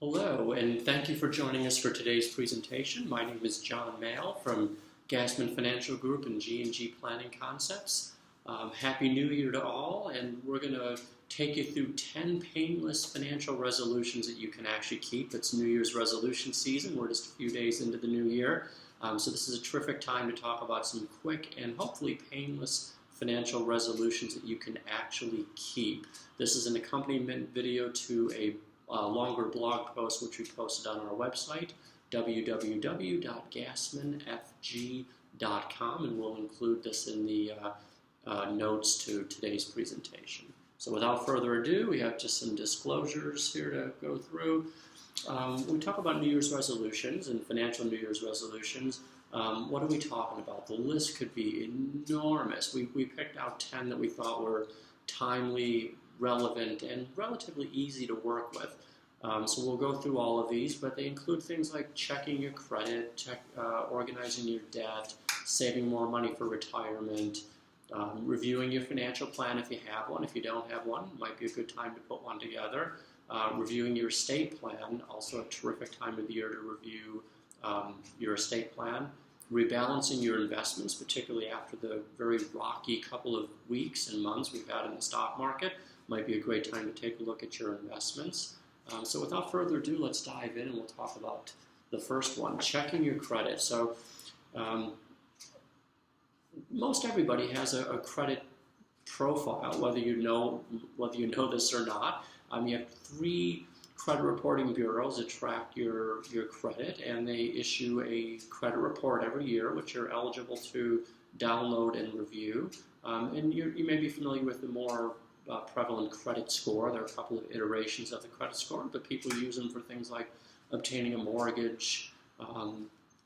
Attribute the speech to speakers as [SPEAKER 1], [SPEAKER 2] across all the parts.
[SPEAKER 1] Hello, and thank you for joining us for today's presentation. My name is John Mayle from Gassman Financial Group and G&G Planning Concepts. Happy New Year to all, and we're going to take you through 10 painless financial resolutions that you can actually keep. It's New Year's resolution season. We're just a few days into the new year, so this is a terrific time to talk about some quick and hopefully painless financial resolutions that you can actually keep. This is an accompaniment video to a longer blog post which we posted on our website, www.gassmanfg.com, and we'll include this in the notes to today's presentation. So without further ado, we have just some disclosures here to go through. We talk about New Year's resolutions and financial New Year's resolutions. What are we talking about? The list could be enormous. We picked out 10 that we thought were timely, relevant, and relatively easy to work with. So we'll go through all of these, but they include things like checking your credit, organizing your debt, saving more money for retirement, reviewing your financial plan if you have one. If you don't have one, it might be a good time to put one together. Reviewing your estate plan, also a terrific time of the year to review your estate plan. Rebalancing your investments, particularly after the very rocky couple of weeks and months we've had in the stock market, might be a great time to take a look at your investments. So without further ado, let's dive in and we'll talk about the first one, checking your credit. So most everybody has a credit profile, whether you know this or not. You have 3 credit reporting bureaus that track your credit, and they issue a credit report every year, which you're eligible to download and review. And you may be familiar with the more prevalent credit score. There are a couple of iterations of the credit score, but people use them for things like obtaining a mortgage,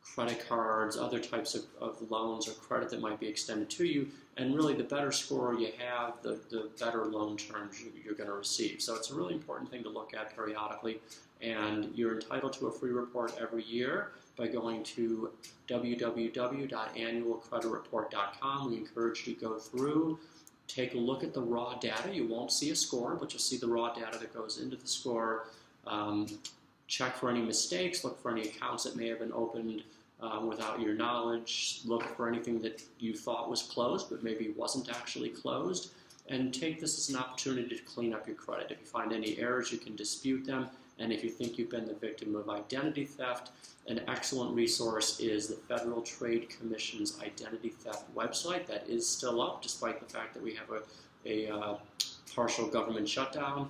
[SPEAKER 1] credit cards, other types of loans or credit that might be extended to you. And really, the better score you have, the better loan terms you're going to receive. So it's a really important thing to look at periodically. And you're entitled to a free report every year by going to www.annualcreditreport.com. We encourage you to go through, take a look at the raw data. You won't see a score, but you'll see the raw data that goes into the score. Check for any mistakes, look for any accounts that may have been opened without your knowledge, look for anything that you thought was closed but maybe wasn't actually closed, and take this as an opportunity to clean up your credit. If you find any errors, you can dispute them, and if you think you've been the victim of identity theft, an excellent resource is the Federal Trade Commission's identity theft website. That is still up, despite the fact that we have a partial government shutdown.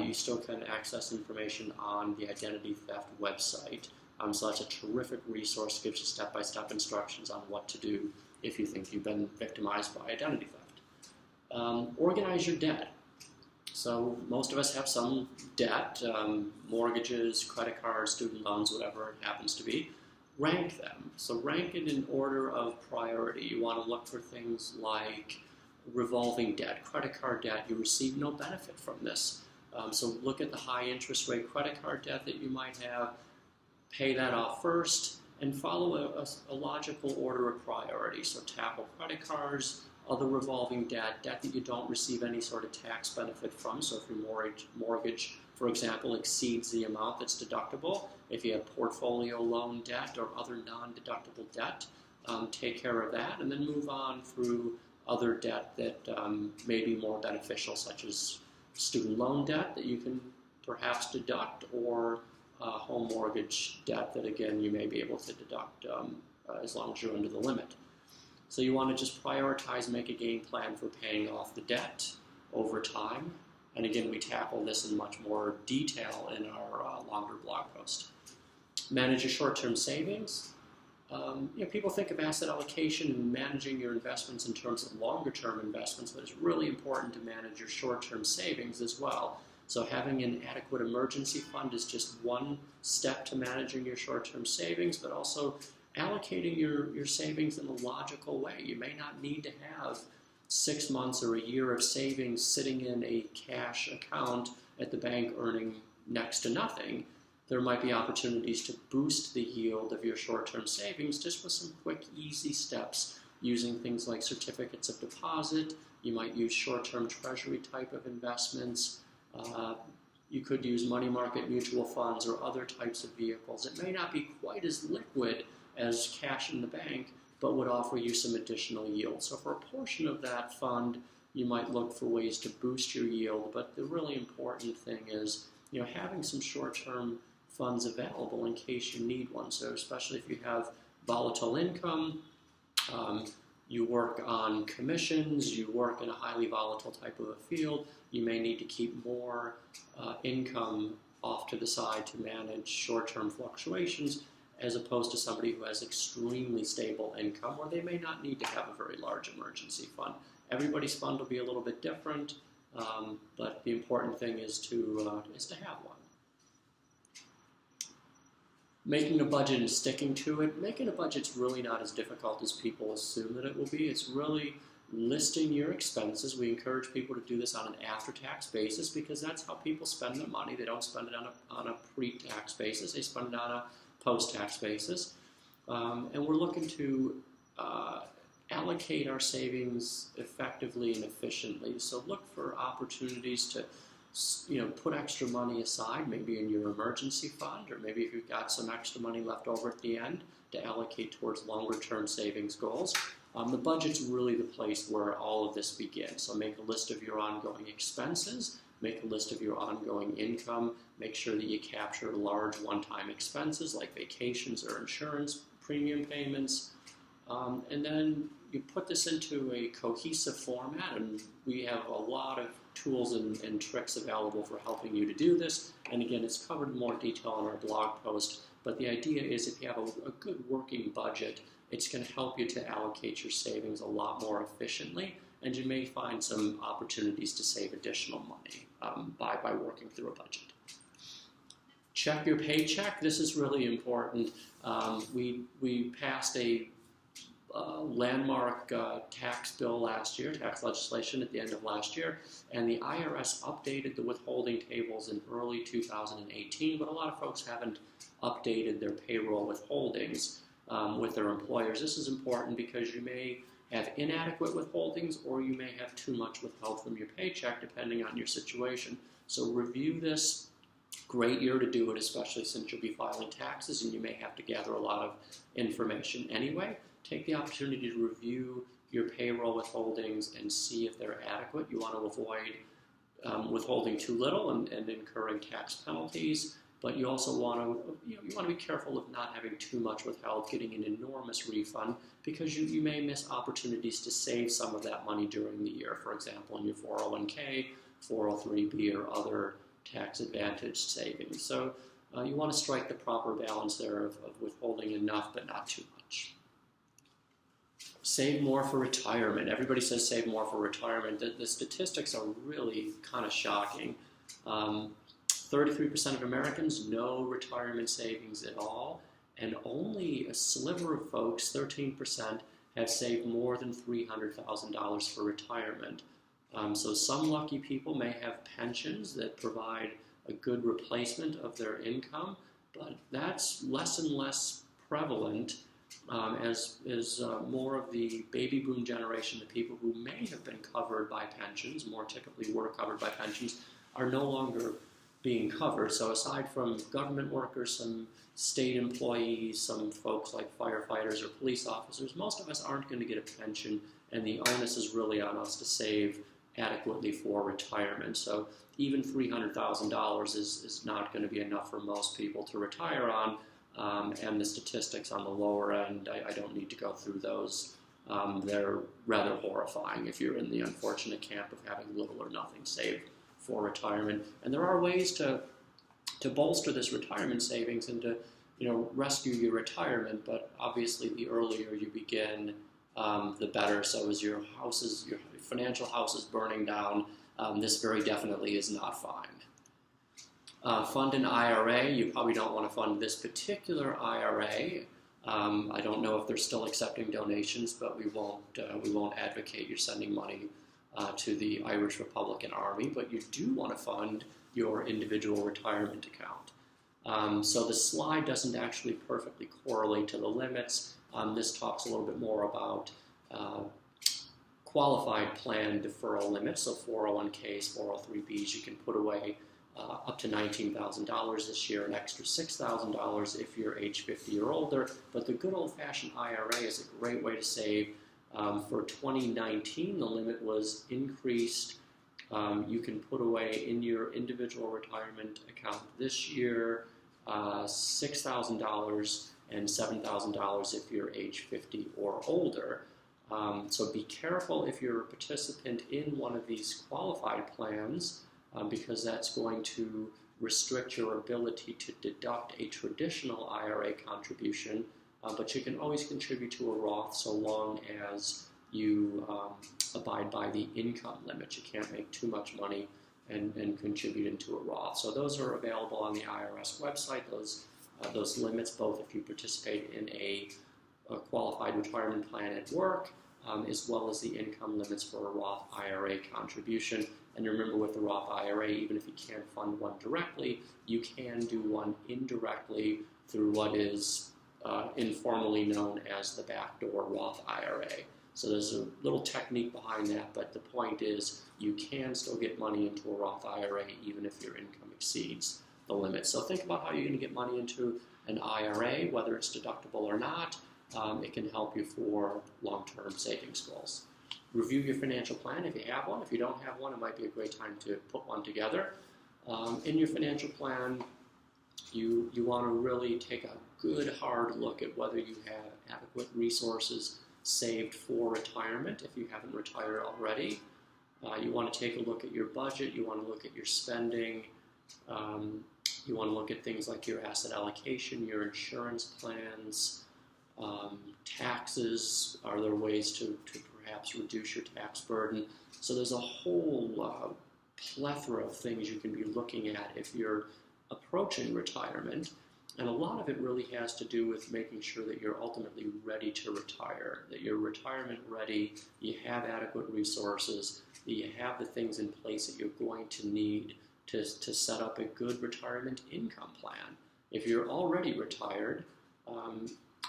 [SPEAKER 1] You still can access information on the identity theft website. So that's a terrific resource, gives you step-by-step instructions on what to do if you think you've been victimized by identity theft. Organize your debt. So most of us have some debt, mortgages, credit cards, student loans, whatever it happens to be. Rank them. So rank it in order of priority. You want to look for things like revolving debt, credit card debt. You receive no benefit from this. So look at the high interest rate credit card debt that you might have, pay that off first, and follow a logical order of priority. So tackle credit cards, other revolving debt that you don't receive any sort of tax benefit from. So if your mortgage, for example, exceeds the amount that's deductible, if you have portfolio loan debt or other non-deductible debt, take care of that, and then move on through other debt that may be more beneficial, such as student loan debt that you can perhaps deduct, or home mortgage debt that, again, you may be able to deduct as long as you're under the limit. So you want to just prioritize, make a game plan for paying off the debt over time. And again, we tackle this in much more detail in our longer blog post. Manage your short-term savings. People think of asset allocation and managing your investments in terms of longer-term investments, but it's really important to manage your short-term savings as well. So having an adequate emergency fund is just one step to managing your short-term savings, but also allocating your savings in a logical way. You may not need to have 6 months or a year of savings sitting in a cash account at the bank earning next to nothing. There might be opportunities to boost the yield of your short-term savings just with some quick, easy steps using things like certificates of deposit. You might use short-term treasury type of investments. You could use money market mutual funds or other types of vehicles. It may not be quite as liquid as cash in the bank, but would offer you some additional yield. So for a portion of that fund, you might look for ways to boost your yield, but the really important thing is, having some short-term funds available in case you need one. So especially if you have volatile income, you work on commissions, you work in a highly volatile type of a field, you may need to keep more income off to the side to manage short-term fluctuations, as opposed to somebody who has extremely stable income, where they may not need to have a very large emergency fund. Everybody's fund will be a little bit different, but the important thing is to have one. Making a budget and sticking to it. Making a budget's really not as difficult as people assume that it will be. It's really listing your expenses. We encourage people to do this on an after-tax basis because that's how people spend their money. They don't spend it on a pre-tax basis. They spend it on a post-tax basis. And we're looking to allocate our savings effectively and efficiently. So look for opportunities to put extra money aside, maybe in your emergency fund, or maybe if you've got some extra money left over at the end to allocate towards longer-term savings goals. The budget's really the place where all of this begins. So make a list of your ongoing expenses, make a list of your ongoing income, make sure that you capture large one-time expenses like vacations or insurance premium payments, and then you put this into a cohesive format, and we have a lot of tools and tricks available for helping you to do this. And again, it's covered in more detail in our blog post, but the idea is if you have a good working budget, it's going to help you to allocate your savings a lot more efficiently, and you may find some opportunities to save additional money by working through a budget. Check your paycheck. This is really important. We passed a landmark tax bill last year, tax legislation at the end of last year, and the IRS updated the withholding tables in early 2018, but a lot of folks haven't updated their payroll withholdings with their employers. This is important because you may have inadequate withholdings or you may have too much withheld from your paycheck depending on your situation. So review this. Great year to do it, especially since you'll be filing taxes and you may have to gather a lot of information anyway. Take the opportunity to review your payroll withholdings and see if they're adequate. You want to avoid withholding too little and incurring tax penalties, but you also want to be careful of not having too much withheld, getting an enormous refund, because you may miss opportunities to save some of that money during the year. For example, in your 401k, 403b, or other tax advantage savings. So you want to strike the proper balance there of withholding enough but not too much. Save more for retirement. Everybody says save more for retirement. The statistics are really kind of shocking. 33% of Americans no retirement savings at all, and only a sliver of folks, 13%, have saved more than $300,000 for retirement. So some lucky people may have pensions that provide a good replacement of their income, but that's less and less prevalent as more of the baby boom generation, the people who may have been covered by pensions, more typically were covered by pensions, are no longer being covered. So aside from government workers, some state employees, some folks like firefighters or police officers, most of us aren't going to get a pension, and the onus is really on us to save adequately for retirement. So even $300,000 is not going to be enough for most people to retire on, and the statistics on the lower end, I don't need to go through those. They're rather horrifying if you're in the unfortunate camp of having little or nothing saved for retirement. And there are ways to bolster this retirement savings and to rescue your retirement, but obviously the earlier you begin, the better. So as your financial house is burning down, this very definitely is not fine. Fund an IRA. You probably don't want to fund this particular IRA. I don't know if they're still accepting donations, but we won't advocate you're sending money to the Irish Republican Army, but you do want to fund your individual retirement account. So the slide doesn't actually perfectly correlate to the limits. This talks a little bit more about qualified plan deferral limits, so 401ks, 403bs, you can put away up to $19,000 this year, an extra $6,000 if you're age 50 or older. But the good old-fashioned IRA is a great way to save. For 2019, the limit was increased. You can put away in your individual retirement account this year $6,000 and $7,000 if you're age 50 or older. So be careful if you're a participant in one of these qualified plans, because that's going to restrict your ability to deduct a traditional IRA contribution, but you can always contribute to a Roth so long as you abide by the income limit. You can't make too much money and contribute into a Roth. So those are available on the IRS website, those limits, both if you participate in a qualified retirement plan at work, as well as the income limits for a Roth IRA contribution. And remember, with the Roth IRA, even if you can't fund one directly, you can do one indirectly through what is informally known as the backdoor Roth IRA. So there's a little technique behind that, but the point is you can still get money into a Roth IRA even if your income exceeds the limit. So think about how you're going to get money into an IRA, whether it's deductible or not. It can help you for long-term savings goals. Review your financial plan if you have one. If you don't have one, it might be a great time to put one together. In your financial plan, you want to really take a good hard look at whether you have adequate resources saved for retirement if you haven't retired already. You want to take a look at your budget. You want to look at your spending. You want to look at things like your asset allocation, your insurance plans, taxes. Are there ways to perhaps reduce your tax burden? So there's a whole plethora of things you can be looking at if you're approaching retirement. And a lot of it really has to do with making sure that you're ultimately ready to retire, that you're retirement ready, you have adequate resources, that you have the things in place that you're going to need to set up a good retirement income plan. If you're already retired,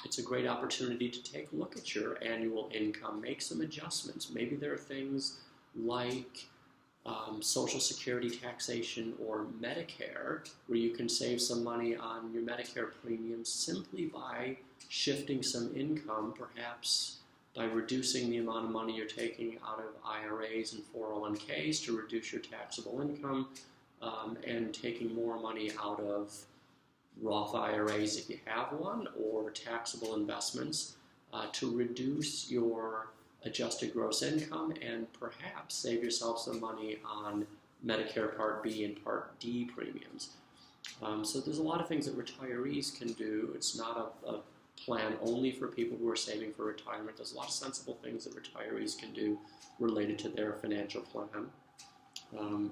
[SPEAKER 1] it's a great opportunity to take a look at your annual income, make some adjustments. Maybe there are things like Social Security taxation or Medicare, where you can save some money on your Medicare premiums simply by shifting some income, perhaps by reducing the amount of money you're taking out of IRAs and 401ks to reduce your taxable income, and taking more money out of Roth IRAs if you have one, or taxable investments to reduce your adjusted gross income and perhaps save yourself some money on Medicare Part B and Part D premiums. So there's a lot of things that retirees can do. It's not a plan only for people who are saving for retirement. There's a lot of sensible things that retirees can do related to their financial plan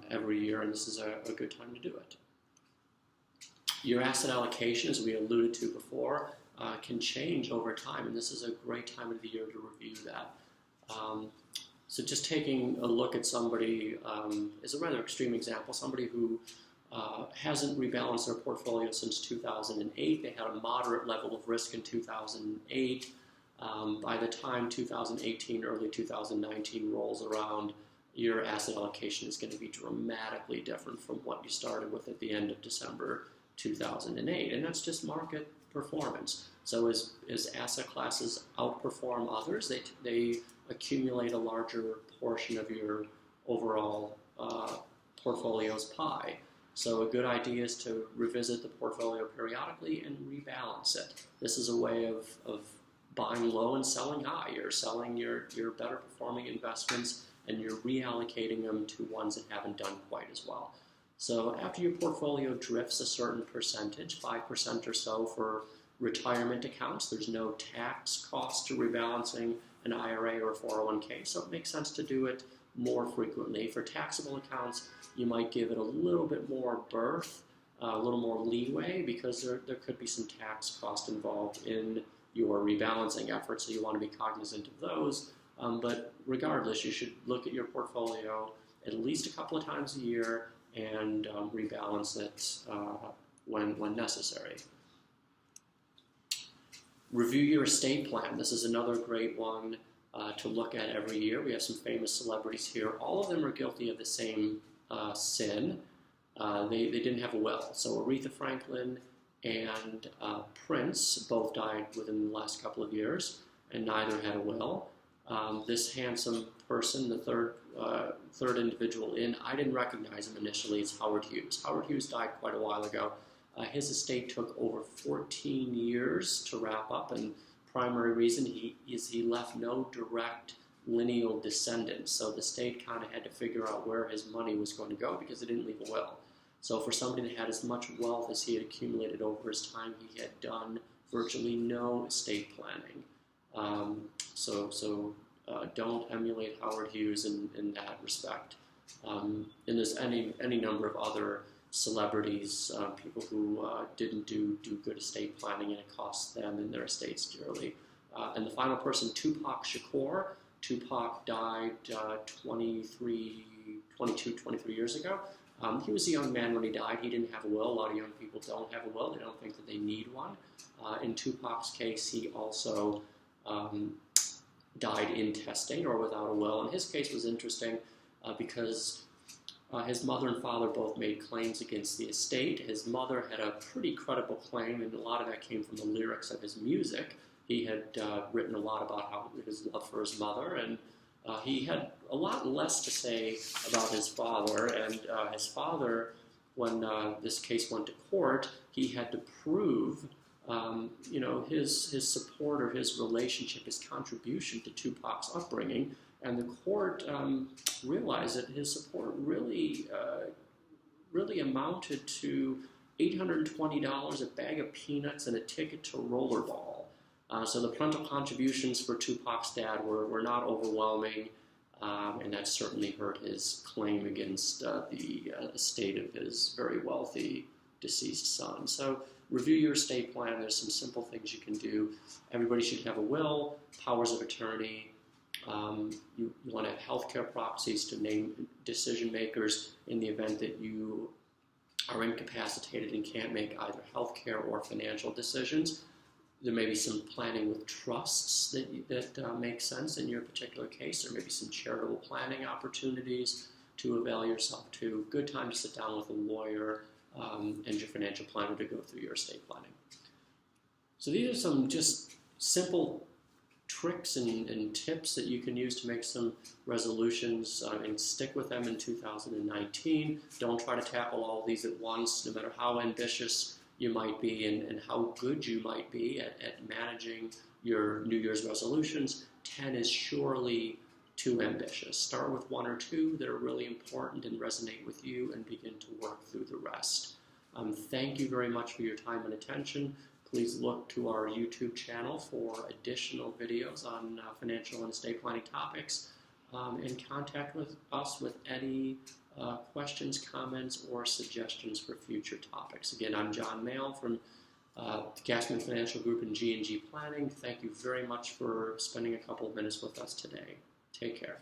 [SPEAKER 1] every year, and this is a good time to do it. Your asset allocation, as we alluded to before, can change over time, and this is a great time of the year to review that. So just taking a look at somebody is a rather extreme example, somebody who hasn't rebalanced their portfolio since 2008. They had a moderate level of risk in 2008. By the time 2018, early 2019 rolls around, your asset allocation is going to be dramatically different from what you started with at the end of December 2008, and that's just market performance. So as asset classes outperform others, they accumulate a larger portion of your overall portfolio's pie. So a good idea is to revisit the portfolio periodically and rebalance it. This is a way of buying low and selling high. You're selling your better performing investments and you're reallocating them to ones that haven't done quite as well. So after your portfolio drifts a certain percentage, 5% or so for retirement accounts, there's no tax cost to rebalancing an IRA or a 401k, so it makes sense to do it more frequently. For taxable accounts, you might give it a little bit more berth, a little more leeway, because there could be some tax cost involved in your rebalancing efforts, so you want to be cognizant of those. But regardless, you should look at your portfolio at least a couple of times a year and rebalance it when necessary. Review your estate plan. This is another great one to look at every year. We have some famous celebrities here. All of them are guilty of the same sin. they didn't have a will. So Aretha Franklin and Prince both died within the last couple of years, and neither had a will. This handsome person, the third individual in, I didn't recognize him initially. It's Howard Hughes. Howard Hughes died quite a while ago. His estate took over 14 years to wrap up, and primary reason he left no direct lineal descendants. So the state kind of had to figure out where his money was going to go because he didn't leave a will. So for somebody that had as much wealth as he had accumulated over his time, he had done virtually no estate planning. Don't emulate Howard Hughes in that respect. And there's any number of other celebrities, people who didn't do good estate planning, and it cost them and their estates dearly. And the final person, Tupac Shakur. Tupac died 23 years ago. He was a young man when he died. He didn't have a will. A lot of young people don't have a will. They don't think that they need one. In Tupac's case, he also died intestate or without a will. And his case was interesting because his mother and father both made claims against the estate. His mother had a pretty credible claim, and a lot of that came from the lyrics of his music. He had written a lot about his love for his mother, and he had a lot less to say about his father. And his father, when this case went to court, he had to prove his support or his relationship, his contribution to Tupac's upbringing. And the court realized that his support really amounted to $820, a bag of peanuts, and a ticket to rollerball. So the parental contributions for Tupac's dad were not overwhelming, and that certainly hurt his claim against the estate of his very wealthy deceased son. So review your estate plan. There's some simple things you can do. Everybody should have a will, powers of attorney. You want to have healthcare proxies to name decision makers in the event that you are incapacitated and can't make either healthcare or financial decisions. There may be some planning with trusts that make sense in your particular case. There may be some charitable planning opportunities to avail yourself to. Good time to sit down with a lawyer and your financial planner to go through your estate planning. So these are some just simple tricks and tips that you can use to make some resolutions and stick with them in 2019. Don't try to tackle all of these at once, no matter how ambitious you might be and how good you might be at managing your New Year's resolutions. 10 is surely too ambitious. Start with 1 or 2 that are really important and resonate with you, and begin to work through the rest. Thank you very much for your time and attention. Please look to our YouTube channel for additional videos on financial and estate planning topics, and contact us with any questions, comments, or suggestions for future topics. Again, I'm John Mayle from Gassman Financial Group and G&G Planning. Thank you very much for spending a couple of minutes with us today. Take care.